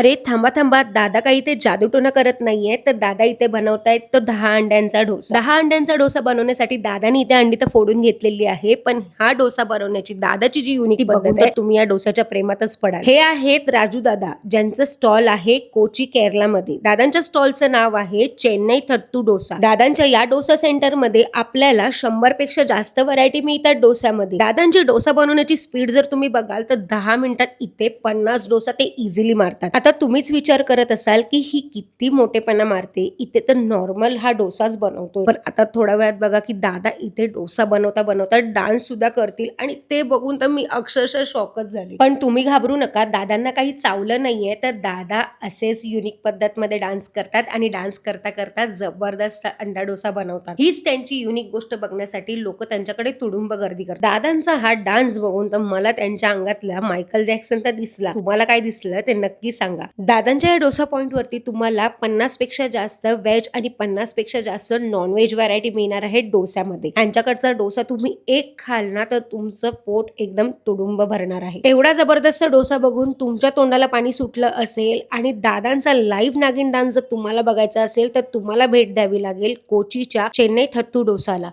अरे थांबा थांबा, दादा काही ते जादूटोणा करत नाहीये. तर दादा इथे बनवतायत तो 10 अंड्यांचा डोसा. 10 अंड्यांचा डोसा बनवण्यासाठी दादानी इथे अंडी तर फोडून घेतलेली आहे, पण हा डोसा बनवण्याची दादाची जी युनिक पद्धत आहे, तुम्ही या डोसाच्या प्रेमातच पडाल. हे आहेत राजू दादा, ज्यांचं स्टॉल आहे कोची केरलामध्ये. दादांच्या स्टॉलचं नाव आहे चेन्नई थत्तू डोसा. दादांच्या या डोसा सेंटर मध्ये आपल्याला 100 पेक्षा जास्त व्हरायटी मिळतात डोस्यामध्ये. दादांची डोसा बनवण्याची स्पीड जर तुम्ही बघाल तर 10 मिनिटात इथे 50 डोसा ते इझिली मारतात. आता तुम्हीच विचार करत असाल की ही किती मोठेपणा मारते, इथे तर नॉर्मल हा डोसाच बनवतोय. पण आता थोड्या वेळात बघा की दादा इथे डोसा बनवता बनवता डान्स सुद्धा करतील आणि ते बघून तर मी अक्षरशः शॉकच झाली. पण तुम्ही घाबरू नका, दादांना काही चावलं नाहीये. तर दादा असेच युनिक पद्धत मध्ये डान्स करतात आणि डान्स करता करता जबरदस्त अंडा डोसा बनवतात. हीच त्यांची युनिक गोष्ट बघण्यासाठी लोक त्यांच्याकडे तुडुंब गर्दी करतात. दादांचा हा डान्स बघून तर मला त्यांच्या अंगातला मायकल जॅक्सन तर दिसला. तुम्हाला काय दिसलं ते नक्की सांगा. दादांच्या या डोसा पॉइंट वरती तुम्हाला 50 पेक्षा जास्त व्हेज आणि 50 पेक्षा जास्त नॉन व्हेज व्हरायटी मिळणार आहे डोस्यामध्ये. यांच्याकडचा डोसा तुम्ही एक खाल ना तर तुमचं पोट एकदम तुडुंब भरणार आहे. एवढा जबरदस्त डोसा बघून तुमच्या तोंडाला पाणी सुटलं असेल आणि दादांचा लाईव्ह नागिन डान्स जर तुम्हाला बघायचा असेल तर तुम्हाला भेट द्यावी लागेल कोचीच्या चेन्नई थत्तू डोसाला.